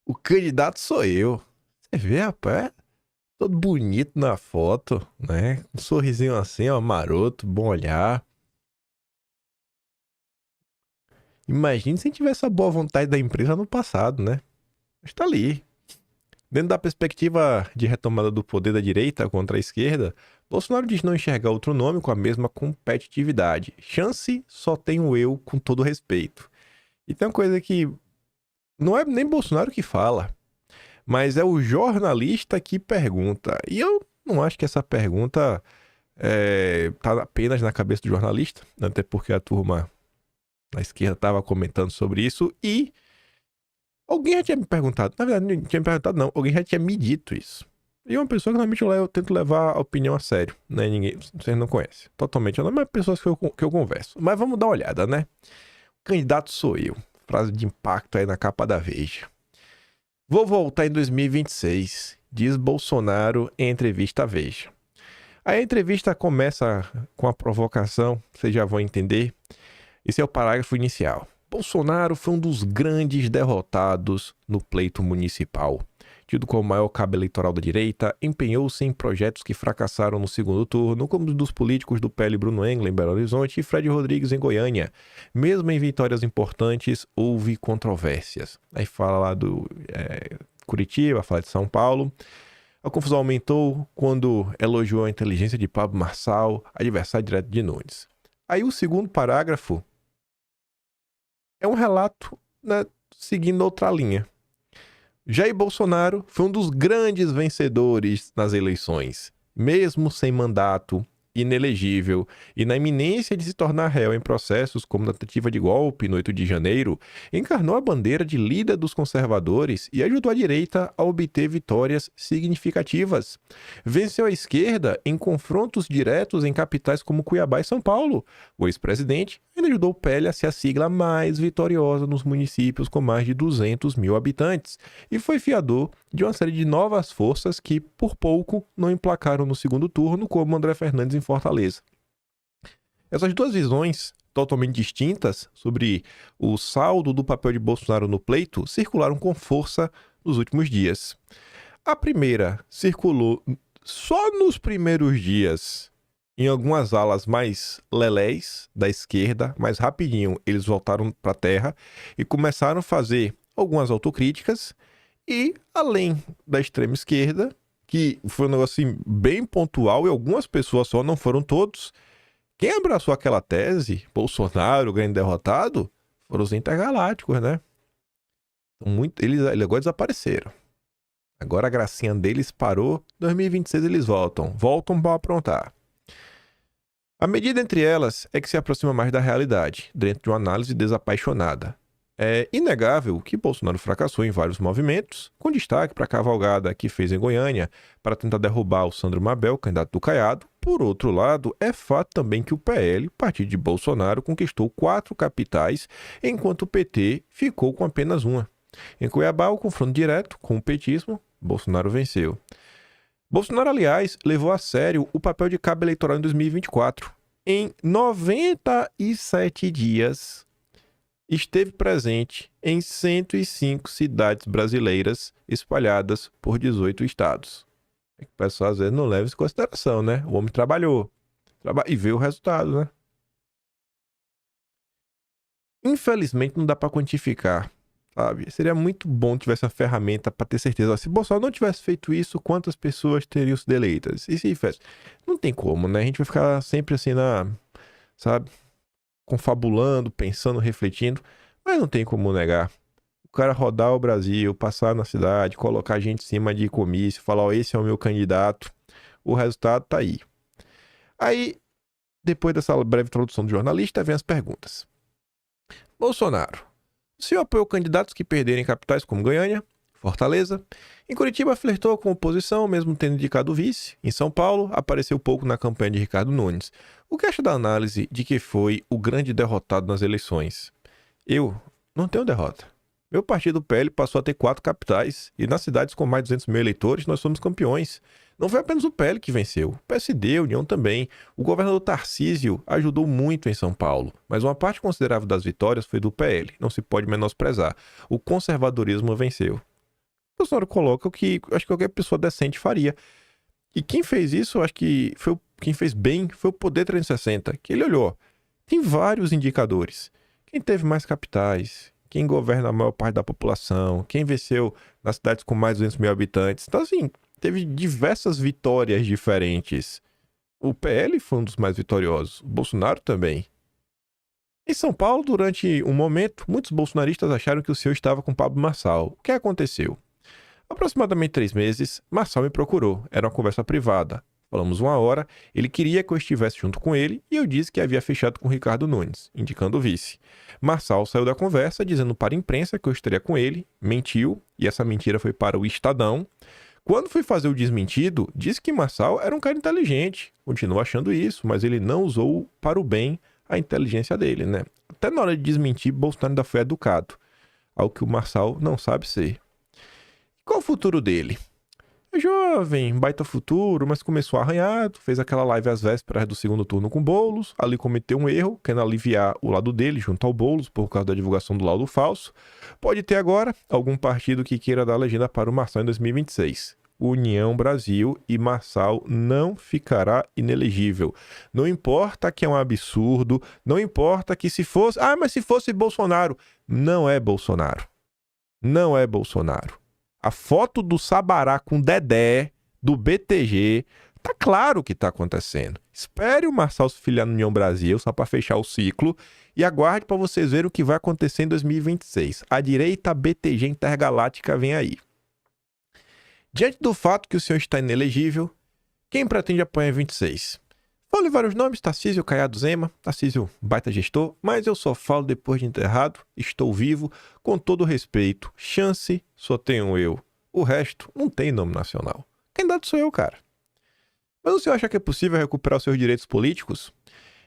O candidato sou eu. Você vê, rapaz, todo bonito na foto, né? Um sorrisinho assim, ó, maroto, bom olhar. Imagine se a gente tivesse a boa vontade da empresa no passado, né? Mas tá ali. Dentro da perspectiva de retomada do poder da direita contra a esquerda, Bolsonaro diz não enxergar outro nome com a mesma competitividade. Chance só tem o eu, com todo respeito. E tem uma coisa que não é nem Bolsonaro que fala, mas é o jornalista que pergunta. E eu não acho que essa pergunta tá apenas na cabeça do jornalista, até porque a turma na esquerda estava comentando sobre isso e alguém já tinha me perguntado. Na verdade, não tinha me perguntado, não. Alguém já tinha me dito isso. E uma pessoa que normalmente eu tento levar a opinião a sério, né? Ninguém, vocês não conhecem. Totalmente, não é pessoas que eu converso. Mas vamos dar uma olhada, né? O candidato sou eu. Frase de impacto aí na capa da Veja. Vou voltar em 2026, diz Bolsonaro em entrevista à Veja. A entrevista começa com a provocação, vocês já vão entender. Esse é o parágrafo inicial. Bolsonaro foi um dos grandes derrotados no pleito municipal. Tido como o maior cabo eleitoral da direita, empenhou-se em projetos que fracassaram no segundo turno, como os dos políticos do PL Bruno Engler em Belo Horizonte e Fred Rodrigues em Goiânia. Mesmo em vitórias importantes, houve controvérsias. Aí fala lá do Curitiba, fala de São Paulo. A confusão aumentou quando elogiou a inteligência de Pablo Marçal, adversário direto de Nunes. Aí o segundo parágrafo é um relato, né, seguindo outra linha. Jair Bolsonaro foi um dos grandes vencedores nas eleições, mesmo sem mandato, inelegível e na iminência de se tornar réu em processos como na tentativa de golpe no 8 de janeiro, encarnou a bandeira de líder dos conservadores e ajudou a direita a obter vitórias significativas. Venceu a esquerda em confrontos diretos em capitais como Cuiabá e São Paulo. O ex-presidente ainda ajudou o PL a ser a sigla mais vitoriosa nos municípios com mais de 200 mil habitantes e foi fiador de uma série de novas forças que, por pouco, não emplacaram no segundo turno, como André Fernandes em Fortaleza. Essas duas visões totalmente distintas sobre o saldo do papel de Bolsonaro no pleito circularam com força nos últimos dias. A primeira circulou só nos primeiros dias em algumas alas mais lelés da esquerda, mas rapidinho eles voltaram para a terra e começaram a fazer algumas autocríticas. E, além da extrema esquerda, que foi um negócio assim, bem pontual e algumas pessoas só, não foram todos, quem abraçou aquela tese, Bolsonaro, o grande derrotado, foram os intergalácticos, né? Eles agora desapareceram. Agora a gracinha deles parou. 2026 eles voltam. Voltam para aprontar. A medida entre elas é que se aproxima mais da realidade, dentro de uma análise desapaixonada. É inegável que Bolsonaro fracassou em vários movimentos, com destaque para a cavalgada que fez em Goiânia para tentar derrubar o Sandro Mabel, candidato do Caiado. Por outro lado, é fato também que o PL, partido de Bolsonaro, conquistou 4 capitais, enquanto o PT ficou com apenas uma. Em Cuiabá, o confronto direto com o petismo, Bolsonaro venceu. Bolsonaro, aliás, levou a sério o papel de cabo eleitoral em 2024. Em 97 dias, esteve presente em 105 cidades brasileiras espalhadas por 18 estados. O pessoal às vezes não leva isso em consideração, né? O homem trabalhou e vê o resultado, né? Infelizmente não dá para quantificar, sabe? Seria muito bom que tivesse uma ferramenta para ter certeza. Se Bolsonaro não tivesse feito isso, quantas pessoas teriam sido eleitas? E se fez? Não tem como, né? A gente vai ficar sempre assim sabe? Confabulando, pensando, refletindo, mas não tem como negar. O cara rodar o Brasil, passar na cidade, colocar a gente em cima de comício, falar, ó, esse é o meu candidato, o resultado tá aí. Aí, depois dessa breve introdução do jornalista, vem as perguntas. Bolsonaro, o senhor apoiou candidatos que perderam em capitais como Goiânia, Fortaleza? Em Curitiba, flertou com a oposição, mesmo tendo indicado vice. Em São Paulo, apareceu pouco na campanha de Ricardo Nunes. O que acha da análise de que foi o grande derrotado nas eleições? Eu não tenho derrota. Meu partido, o PL, passou a ter 4 capitais e nas cidades com mais de 200 mil eleitores nós somos campeões. Não foi apenas o PL que venceu, o PSD, a União também. O governador Tarcísio ajudou muito em São Paulo, mas uma parte considerável das vitórias foi do PL, não se pode menosprezar. O conservadorismo venceu. Bolsonaro coloca o que acho que qualquer pessoa decente faria. E quem fez isso, eu acho que quem fez bem foi o Poder 360, que ele olhou, ó, tem vários indicadores. Quem teve mais capitais, quem governa a maior parte da população, quem venceu nas cidades com mais de 200 mil habitantes. Então, assim, teve diversas vitórias diferentes. O PL foi um dos mais vitoriosos, o Bolsonaro também. Em São Paulo, durante um momento, muitos bolsonaristas acharam que o senhor estava com Pablo Marçal. O que aconteceu? Aproximadamente 3 meses, Marçal me procurou. Era uma conversa privada. Falamos 1 hora, ele queria que eu estivesse junto com ele e eu disse que havia fechado com Ricardo Nunes, indicando o vice. Marçal saiu da conversa dizendo para a imprensa que eu estaria com ele, mentiu, e essa mentira foi para o Estadão. Quando fui fazer o desmentido, disse que Marçal era um cara inteligente. Continuo achando isso, mas ele não usou para o bem a inteligência dele, né? Até na hora de desmentir, Bolsonaro ainda foi educado, algo que o Marçal não sabe ser. Qual o futuro dele? É jovem, baita futuro, mas começou arranhado, fez aquela live às vésperas do segundo turno com Boulos, ali cometeu um erro, querendo aliviar o lado dele junto ao Boulos por causa da divulgação do laudo falso. Pode ter agora algum partido que queira dar legenda para o Marçal em 2026. União Brasil, e Marçal não ficará inelegível. Não importa que é um absurdo, não importa que se fosse... Ah, mas se fosse Bolsonaro. Não é Bolsonaro. Não é Bolsonaro. A foto do Sabará com Dedé, do BTG, tá claro o que tá acontecendo. Espere o Marçal se filiar no União Brasil, só para fechar o ciclo, e aguarde para vocês verem o que vai acontecer em 2026. A direita BTG intergaláctica vem aí. Diante do fato que o senhor está inelegível, quem pretende apoiar em 26? Falo vários nomes, Tarcísio Caiado Zema, Tarcísio baita gestor, mas eu só falo depois de enterrado, estou vivo, com todo respeito. Chance só tenho eu, o resto não tem nome nacional. Candidato sou eu, cara. Mas o senhor acha que é possível recuperar os seus direitos políticos?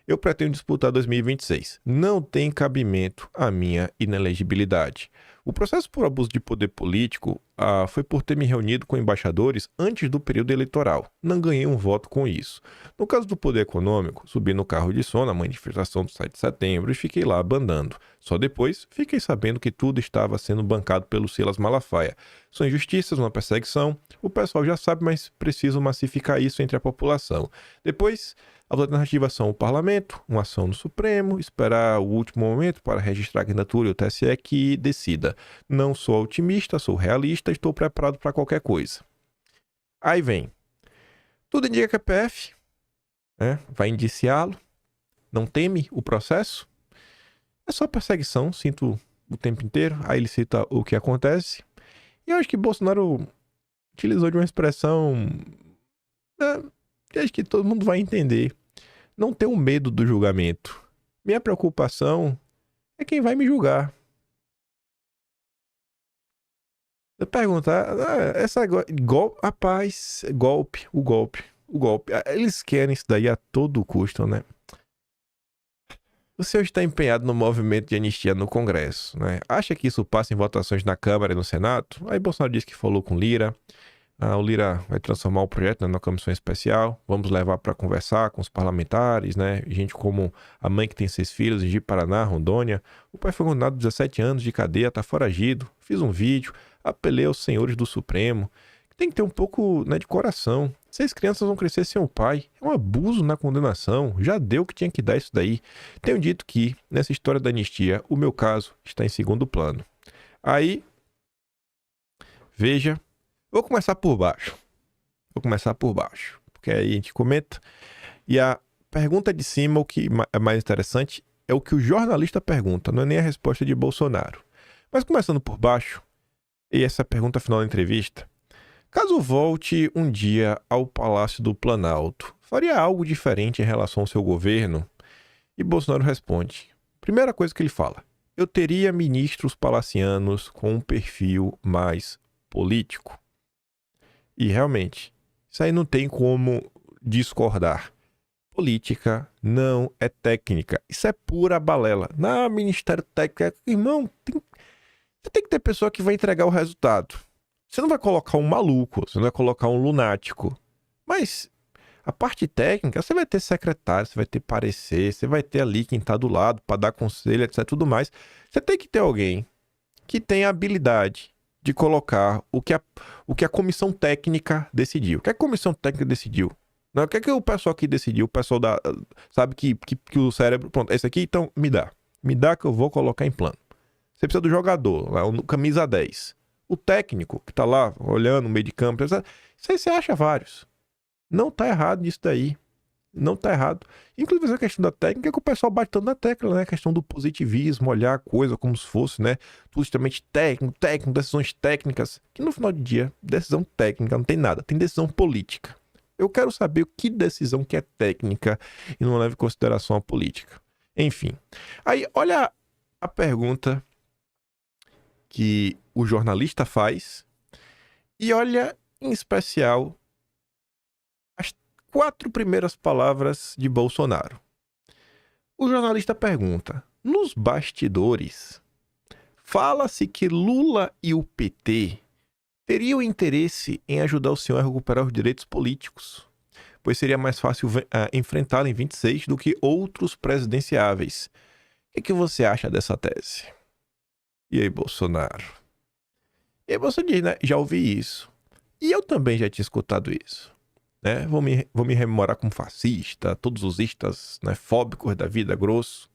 Eu pretendo disputar 2026. Não tem cabimento a minha inelegibilidade. O processo por abuso de poder político foi por ter me reunido com embaixadores antes do período eleitoral. Não ganhei um voto com isso. No caso do poder econômico, subi no carro de som na manifestação do 7 de setembro e fiquei lá bandando. Só depois fiquei sabendo que tudo estava sendo bancado pelo Silas Malafaia. São injustiças, uma perseguição. O pessoal já sabe, mas preciso massificar isso entre a população. Depois, as alternativas são o parlamento, uma ação no Supremo, esperar o último momento para registrar a candidatura e o TSE que decida. Não sou otimista, sou realista, estou preparado para qualquer coisa. Aí vem. Tudo indica que é PF, né? Vai indiciá-lo, não teme o processo. É só perseguição, sinto o tempo inteiro. Aí ele cita o que acontece. E eu acho que Bolsonaro utilizou de uma expressão... que acho que todo mundo vai entender. Não tenho medo do julgamento. Minha preocupação é quem vai me julgar. Eu perguntar, rapaz, o golpe. Eles querem isso daí a todo custo, né? O senhor está empenhado no movimento de anistia no Congresso, né? Acha que isso passa em votações na Câmara e no Senado? Aí Bolsonaro disse que falou com Lira. O Lira vai transformar o projeto, né, numa comissão especial. Vamos levar para conversar com os parlamentares, né? Gente como a mãe que tem 6 filhos em Ji-Paraná, Rondônia. O pai foi condenado a 17 anos de cadeia, tá foragido. Fiz um vídeo, apelei aos senhores do Supremo. Tem que ter um pouco, né, de coração. 6 crianças vão crescer sem o pai. É um abuso na condenação. Já deu o que tinha que dar isso daí. Tenho dito que, nessa história da anistia, o meu caso está em segundo plano. Aí, veja... Vou começar por baixo. Porque aí a gente comenta. E a pergunta de cima, o que é mais interessante, é o que o jornalista pergunta, não é nem a resposta de Bolsonaro. Mas começando por baixo, e essa pergunta final da entrevista. Caso volte um dia ao Palácio do Planalto, faria algo diferente em relação ao seu governo? E Bolsonaro responde. Primeira coisa que ele fala. Eu teria ministros palacianos com um perfil mais político. E realmente, isso aí não tem como discordar. Política não é técnica. Isso é pura balela. Não, Ministério Técnico... Irmão, você tem que ter pessoa que vai entregar o resultado. Você não vai colocar um maluco, você não vai colocar um lunático. Mas a parte técnica, você vai ter secretário, você vai ter parecer, você vai ter ali quem está do lado para dar conselho, etc. Tudo mais. Você tem que ter alguém que tenha habilidade de colocar o que a comissão técnica decidiu. O que a comissão técnica decidiu? Não, o que é que o pessoal aqui decidiu? O pessoal sabe que o cérebro... Pronto, esse aqui, então, me dá. Me dá que eu vou colocar em plano. Você precisa do jogador, lá, o camisa 10. O técnico que tá lá, olhando no meio de campo. Isso aí você acha vários. Não tá errado nisso daí. Não tá errado. Inclusive, essa questão da técnica é que o pessoal bate tanto na tecla, né? A questão do positivismo, olhar a coisa como se fosse, né? Tudo extremamente técnico, decisões técnicas. Que no final do dia, decisão técnica não tem nada. Tem decisão política. Eu quero saber o que decisão que é técnica e não leva em consideração a política. Enfim. Aí, olha a pergunta que o jornalista faz e olha, em especial, as 4 primeiras palavras de Bolsonaro. O jornalista pergunta: nos bastidores, fala-se que Lula e o PT teriam interesse em ajudar o senhor a recuperar os direitos políticos, pois seria mais fácil enfrentá-lo em 26 do que outros presidenciáveis. O que você acha dessa tese? E aí, Bolsonaro? E aí você diz, né? Já ouvi isso. E eu também já tinha escutado isso. Né? Vou me rememorar como fascista, todos os istas, né, fóbicos da vida, grosso.